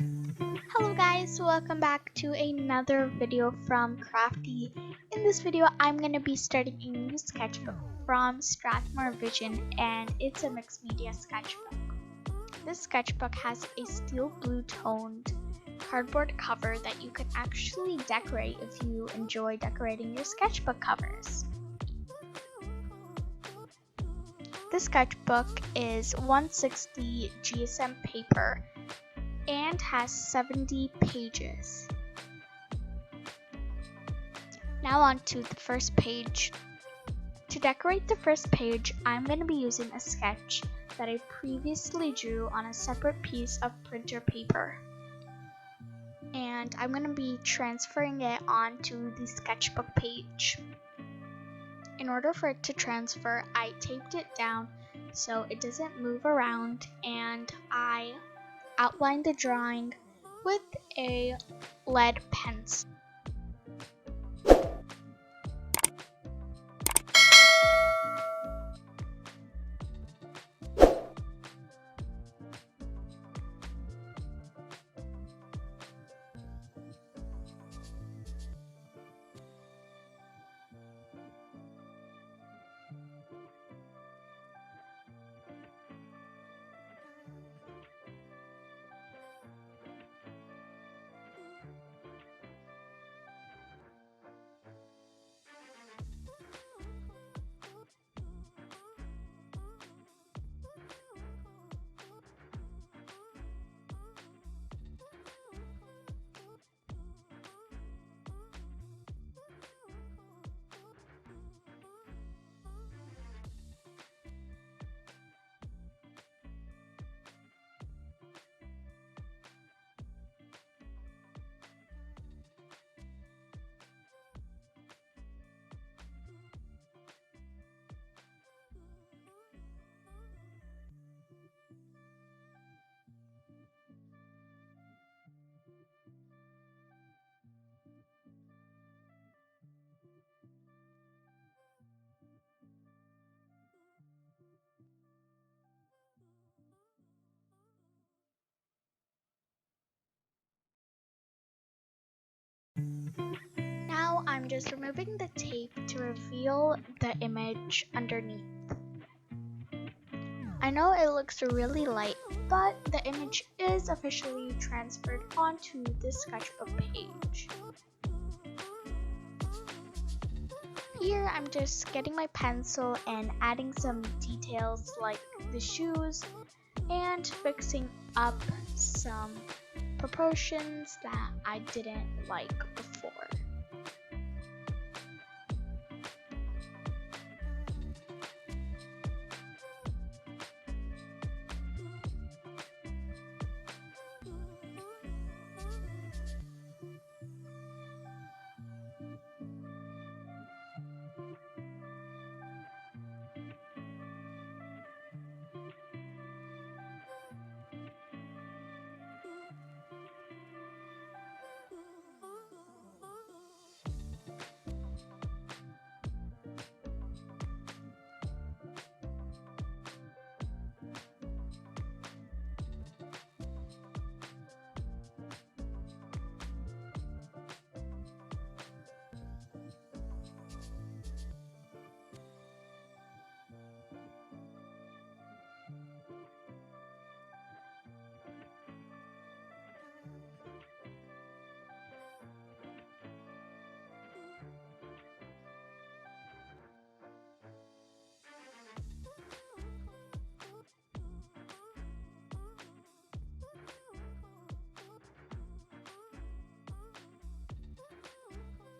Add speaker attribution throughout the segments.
Speaker 1: Hello guys, welcome back to another video from Crafty. In this video, I'm going to be starting a new sketchbook from Strathmore Vision, and it's a mixed media sketchbook. This sketchbook has a steel blue toned cardboard cover that you can actually decorate if you enjoy decorating your sketchbook covers. This sketchbook is 160 GSM paper and has 70 pages. Now on to the first page. To decorate the first page, I'm going to be using a sketch that I previously drew on a separate piece of printer paper. And I'm going to be transferring it onto the sketchbook page. In order for it to transfer, I taped it down so it doesn't move around, and I outlined the drawing with a lead pencil. Now I'm just removing the tape to reveal the image underneath. I know it looks really light, but the image is officially transferred onto the sketchbook page. Here I'm just getting my pencil and adding some details like the shoes and fixing up some proportions that I didn't like before.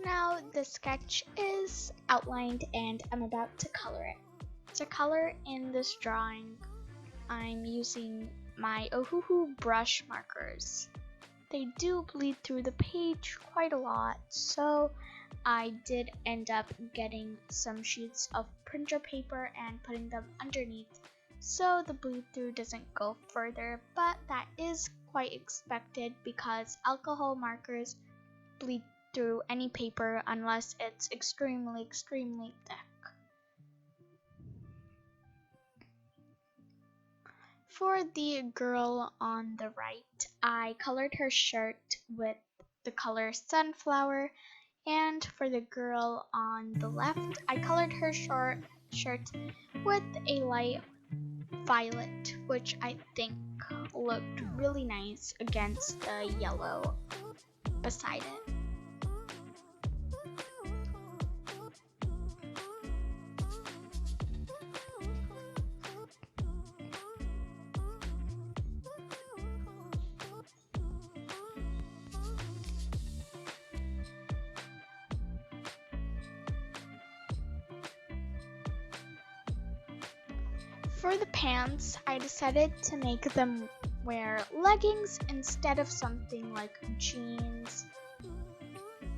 Speaker 1: Now the sketch is outlined and I'm about to color it. To color in this drawing, I'm using my Ohuhu brush markers. They do bleed through the page quite a lot, so I did end up getting some sheets of printer paper and putting them underneath so the bleed through doesn't go further, but that is quite expected because alcohol markers bleed through any paper unless it's extremely thick. For the girl on the right, I colored her shirt with the color sunflower, and for the girl on the left, I colored her shirt with a light violet, which I think looked really nice against the yellow beside it. For the pants, I decided to make them wear leggings instead of something like jeans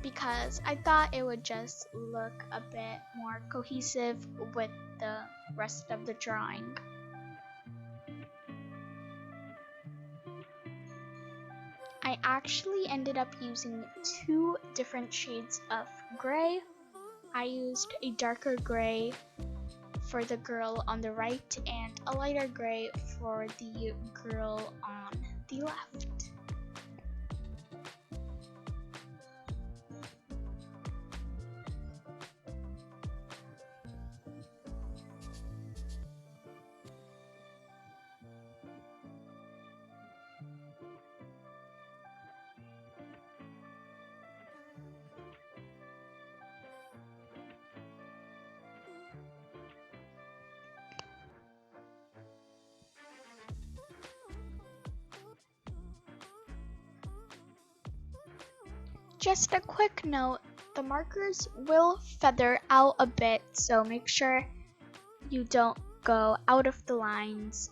Speaker 1: because I thought it would just look a bit more cohesive with the rest of the drawing. I actually ended up using 2 different shades of gray. I used a darker gray for the girl on the right and a lighter gray for the girl on the left. Just a quick note, the markers will feather out a bit, so make sure you don't go out of the lines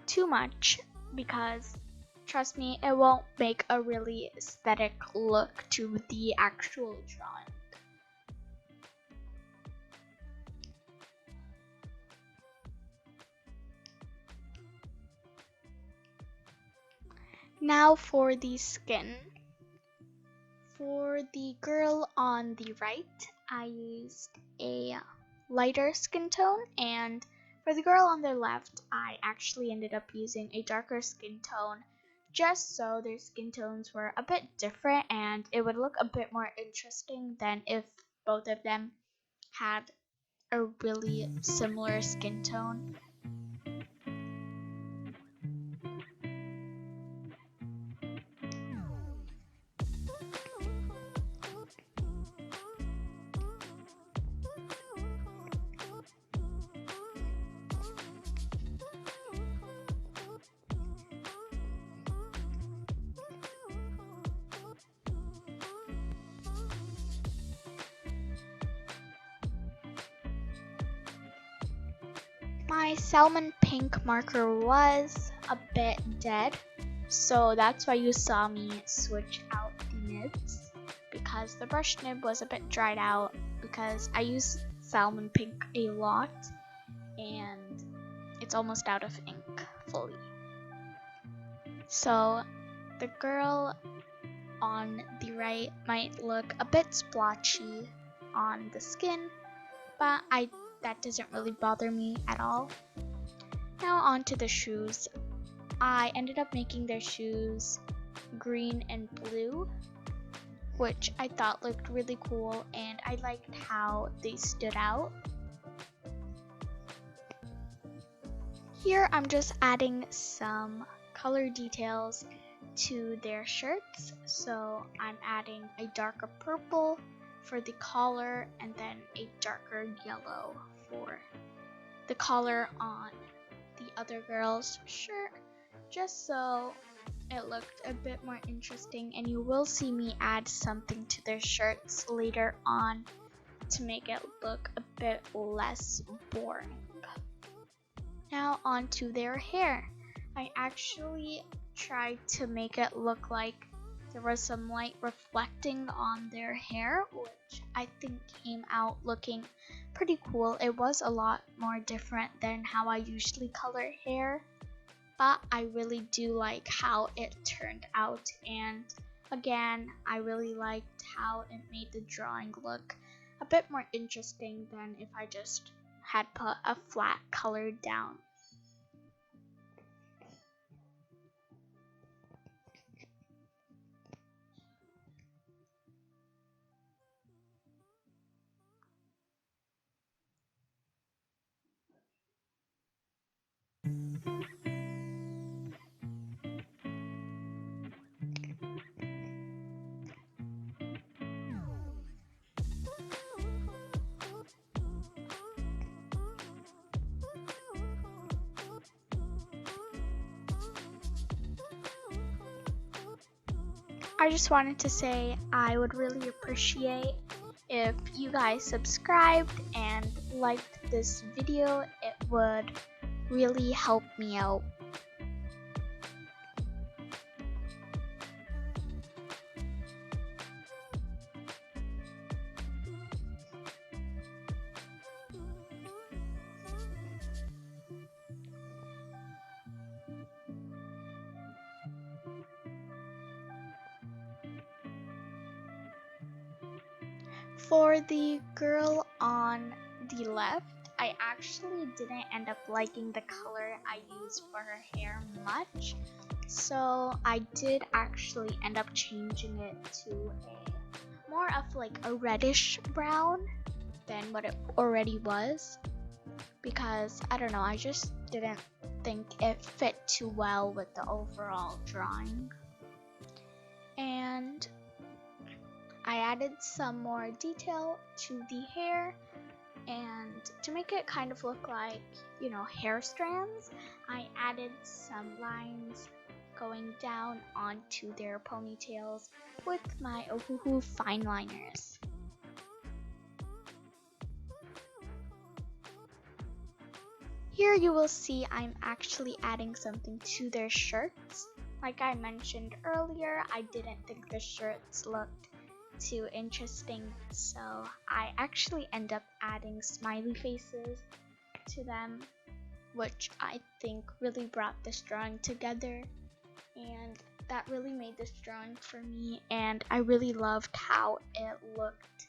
Speaker 1: too much because trust me, it won't make a really aesthetic look to the actual drawing. Now for the skin. For the girl on the right, I used a lighter skin tone, and for the girl on the left, I actually ended up using a darker skin tone just so their skin tones were a bit different and it would look a bit more interesting than if both of them had a really similar skin tone. My salmon pink marker was a bit dead, so that's why you saw me switch out the nibs, because the brush nib was a bit dried out because I use salmon pink a lot and it's almost out of ink fully. So the girl on the right might look a bit splotchy on the skin, but that doesn't really bother me at all. Now on to the shoes. I ended up making their shoes green and blue, which I thought looked really cool and I liked how they stood out. Here I'm just adding some color details to their shirts. So I'm adding a darker purple for the collar and then a darker yellow for the collar on the other girl's shirt, just so it looked a bit more interesting, and you will see me add something to their shirts later on to make it look a bit less boring. Now on to their hair. I actually tried to make it look like there was some light reflecting on their hair, which I think came out looking pretty cool. It was a lot more different than how I usually color hair, but I really do like how it turned out, and again, I really liked how it made the drawing look a bit more interesting than if I just had put a flat color down. I just wanted to say I would really appreciate if you guys subscribed and liked this video. It would really help me out. For the girl on the left, I actually didn't end up liking the color I used for her hair much, so I did actually end up changing it to a more of like a reddish brown than what it already was, because I don't know, I just didn't think it fit too well with the overall drawing. And I added some more detail to the hair, and to make it kind of look like, you know, hair strands, I added some lines going down onto their ponytails with my Ohuhu fine liners. Here you will see I'm actually adding something to their shirts. Like I mentioned earlier, I didn't think the shirts looked too interesting, so I actually end up adding smiley faces to them, which I think really brought this drawing together, and that really made this drawing for me, and I really loved how it looked.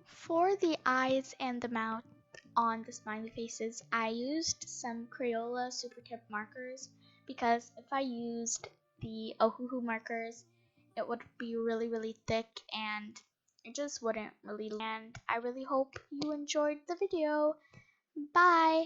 Speaker 1: For the eyes and the mouth on the smiley faces, I used some Crayola Super Kip markers, because if I used the Ohuhu markers, it would be really thick and it just wouldn't really. And I really hope you enjoyed the video. Bye!